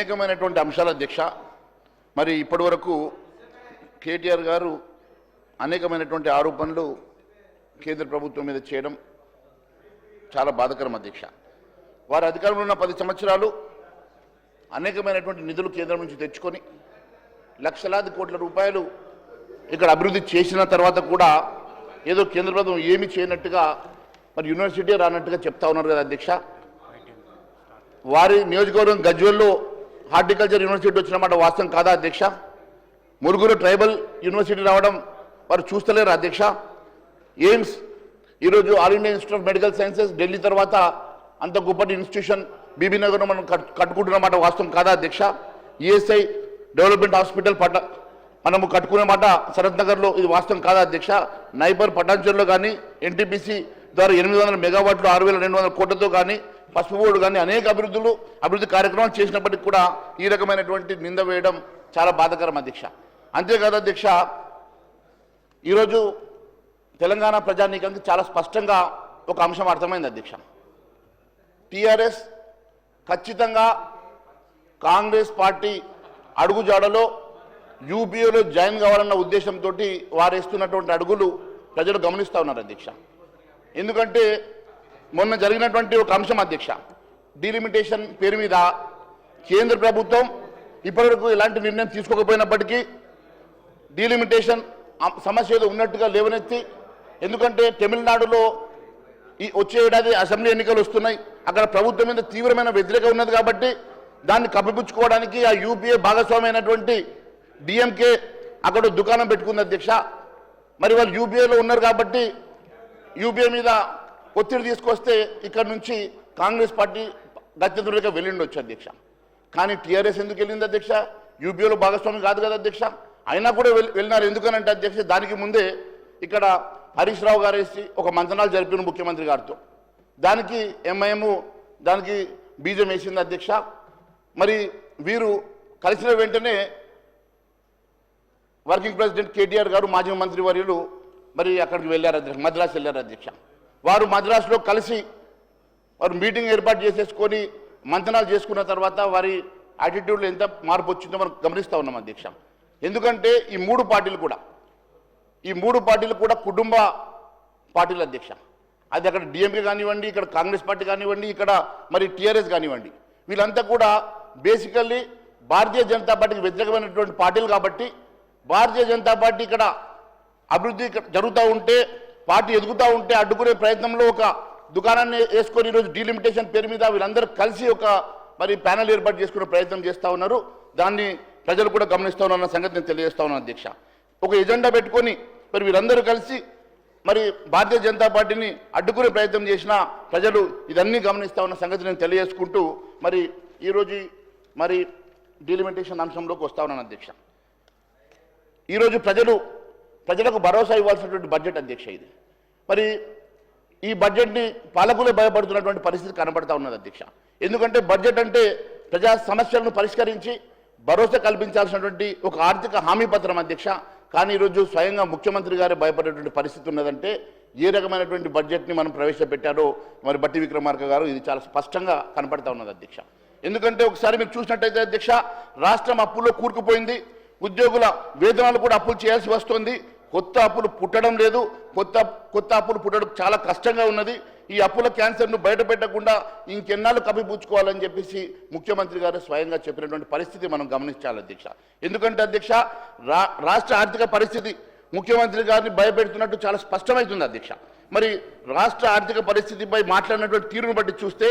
అనేకమైనటువంటి అంశాల అధ్యక్ష. మరి ఇప్పటివరకు కేటీఆర్ గారు అనేకమైనటువంటి ఆరోపణలు కేంద్ర ప్రభుత్వం మీద చేయడం చాలా బాధాకరం అధ్యక్ష. వారి అధికారంలో ఉన్న 10 సంవత్సరాలు అనేకమైనటువంటి నిధులు కేంద్రం నుంచి తెచ్చుకొని లక్షలాది కోట్ల రూపాయలు ఇక్కడ అభివృద్ధి చేసిన తర్వాత కూడా ఏదో కేంద్ర ప్రభుత్వం ఏమీ చేయనట్టుగా మరి యూనివర్సిటీ రానట్టుగా చెప్తా ఉన్నారు కదా అధ్యక్ష. వారి నియోజకవర్గం గజ్వేల్లో హార్టికల్చర్ యూనివర్సిటీ వచ్చినమాట వాస్తవం కాదా అధ్యక్ష? మురుగురు ట్రైబల్ యూనివర్సిటీ రావడం వారు చూస్తలేరు అధ్యక్ష. ఎయిమ్స్ ఈరోజు all India institute of medical sciences Delhi తర్వాత అంత గొప్పటి ఇన్స్టిట్యూషన్ బీబీనగర్లో మనం కట్టుకుంటున్నమాట వాస్తవం కాదా అధ్యక్ష? ఈఎస్ఐ డెవలప్మెంట్ హాస్పిటల్ మనము కట్టుకున్నమాట సరత్ నగర్లో ఇది వాస్తవం కాదా అధ్యక్ష? నైబర్ పటాన్చెరులో కానీ ఎన్టీపీసీ ద్వారా 800 మెగావాట్లు 6,200 కోట్లతో కానీ పసుపు బోర్డు కానీ అనేక అభివృద్ధి కార్యక్రమాలు చేసినప్పటికీ కూడా ఈ రకమైనటువంటి నింద వేయడం చాలా బాధాకరం అధ్యక్ష. అంతేకాదు అధ్యక్ష, ఈరోజు తెలంగాణ ప్రజానీకానికి చాలా స్పష్టంగా ఒక అంశం అర్థమైంది అధ్యక్ష. టీఆర్ఎస్ ఖచ్చితంగా కాంగ్రెస్ పార్టీ అడుగుజాడలో యూపీఏలో జాయిన్ కావాలన్న ఉద్దేశంతో వారేస్తున్నటువంటి అడుగులు ప్రజలు గమనిస్తూ ఉన్నారు అధ్యక్ష. ఎందుకంటే మొన్న జరిగినటువంటి ఒక అంశం అధ్యక్ష, డీలిమిటేషన్ పేరు మీద కేంద్ర ప్రభుత్వం ఇప్పటివరకు ఎలాంటి నిర్ణయం తీసుకోకపోయినప్పటికీ డీలిమిటేషన్ సమస్య ఏదో ఉన్నట్టుగా లేవనెత్తి, ఎందుకంటే తమిళనాడులో ఈ వచ్చే ఏడాది అసెంబ్లీ ఎన్నికలు వస్తున్నాయి, అక్కడ ప్రభుత్వం మీద తీవ్రమైన వ్యతిరేకత ఉన్నది కాబట్టి దాన్ని కప్పిపుచ్చుకోవడానికి ఆ యూపీఏ భాగస్వామి అయినటువంటి డిఎంకే అక్కడ దుకాణం పెట్టుకుంది అధ్యక్ష. మరి వాళ్ళు యూపీఏలో ఉన్నారు కాబట్టి యూపీఏ మీద ఒత్తిడి తీసుకొస్తే ఇక్కడ నుంచి కాంగ్రెస్ పార్టీ గత్యంతరులుగా వెళ్ళిండొచ్చు అధ్యక్ష. కానీ టీఆర్ఎస్ ఎందుకు వెళ్ళింది అధ్యక్ష? యూపీఏలో భాగస్వామి కాదు కదా అధ్యక్ష. అయినా కూడా వెళ్ళినారు. ఎందుకనంటే అధ్యక్ష, దానికి ముందే ఇక్కడ హరీష్ రావు గారు వేసి ఒక మంతనాలు జరిపిన ముఖ్యమంత్రి గారితో, దానికి ఎంఐఎం దానికి బీజం వేసింది అధ్యక్ష. మరి వీరు కలిసిన వెంటనే వర్కింగ్ ప్రెసిడెంట్ కేటీఆర్ గారు మాజీ మంత్రి వర్యులు మరి అక్కడికి వెళ్ళారు అధ్యక్ష, మద్రాసు వెళ్ళారు అధ్యక్ష. వారు మద్రాసులో కలిసి వారు మీటింగ్ ఏర్పాటు చేసేసుకొని మంతనాలు చేసుకున్న తర్వాత వారి యాటిట్యూడ్లో ఎంత మార్పు వచ్చిందో మనం గమనిస్తూ ఉన్నాం అధ్యక్ష. ఎందుకంటే ఈ మూడు పార్టీలు కూడా కుటుంబ పార్టీలు అధ్యక్ష. అది అక్కడ డిఎంకే కానివ్వండి, ఇక్కడ కాంగ్రెస్ పార్టీ కానివ్వండి, ఇక్కడ మరి టీఆర్ఎస్ కానివ్వండి, వీళ్ళంతా కూడా బేసికల్లీ భారతీయ జనతా పార్టీకి వ్యతిరేకమైనటువంటి పార్టీలు కాబట్టి భారతీయ జనతా పార్టీ ఇక్కడ అభివృద్ధి జరుగుతూ ఉంటే, పార్టీ ఎదుగుతూ ఉంటే అడ్డుకునే ప్రయత్నంలో ఒక దుకాణాన్ని వేసుకొని ఈరోజు డీలిమిటేషన్ పేరు మీద వీళ్ళందరూ కలిసి ఒక మరి ప్యానెల్ ఏర్పాటు చేసుకునే ప్రయత్నం చేస్తూ ఉన్నారు. దాన్ని ప్రజలు కూడా గమనిస్తూ ఉన్నారన్న సంగతి నేను తెలియజేస్తా ఉన్నాను అధ్యక్ష. ఒక ఎజెండా పెట్టుకొని మరి వీరందరూ కలిసి మరి భారతీయ జనతా పార్టీని అడ్డుకునే ప్రయత్నం చేసిన ప్రజలు ఇదన్నీ గమనిస్తూ ఉన్న సంగతి నేను తెలియజేసుకుంటూ మరి ఈరోజు మరి డీలిమిటేషన్ అంశంలోకి వస్తా ఉన్నాను అధ్యక్ష. ఈరోజు ప్రజలకు భరోసా ఇవ్వాల్సినటువంటి బడ్జెట్ అధ్యక్ష ఇది. మరి ఈ బడ్జెట్ని పాలకులే భయపడుతున్నటువంటి పరిస్థితి కనబడతా ఉన్నది అధ్యక్ష. ఎందుకంటే బడ్జెట్ అంటే ప్రజా సమస్యలను పరిష్కరించి భరోసా కల్పించాల్సినటువంటి ఒక ఆర్థిక హామీ పత్రం అధ్యక్ష. కానీ ఈరోజు స్వయంగా ముఖ్యమంత్రి గారే భయపడేటువంటి పరిస్థితి ఉన్నదంటే ఏ రకమైనటువంటి బడ్జెట్ని మనం ప్రవేశపెట్టారో మరి బట్టి విక్రమార్క గారు ఇది చాలా స్పష్టంగా కనపడతా ఉన్నది అధ్యక్ష. ఎందుకంటే ఒకసారి మీరు చూసినట్టయితే అధ్యక్ష, రాష్ట్రం అప్పుల్లో కూరుకుపోయింది, ఉద్యోగుల వేతనాలు కూడా అప్పులు చేయాల్సి వస్తుంది, కొత్త అప్పులు పుట్టడం లేదు, కొత్త అప్పులు పుట్టడం చాలా కష్టంగా ఉన్నది. ఈ అప్పుల క్యాన్సర్ను బయట పెట్టకుండా ఇంకెన్నాళ్ళు కప్పిపుచ్చుకోవాలని చెప్పేసి ముఖ్యమంత్రి గారు స్వయంగా చెప్పినటువంటి పరిస్థితి మనం గమనించాలి అధ్యక్ష. ఎందుకంటే అధ్యక్ష, రాష్ట్ర ఆర్థిక పరిస్థితి ముఖ్యమంత్రి గారిని భయపెడుతున్నట్టు చాలా స్పష్టమవుతుంది అధ్యక్ష. మరి రాష్ట్ర ఆర్థిక పరిస్థితిపై మాట్లాడినటువంటి తీరును బట్టి చూస్తే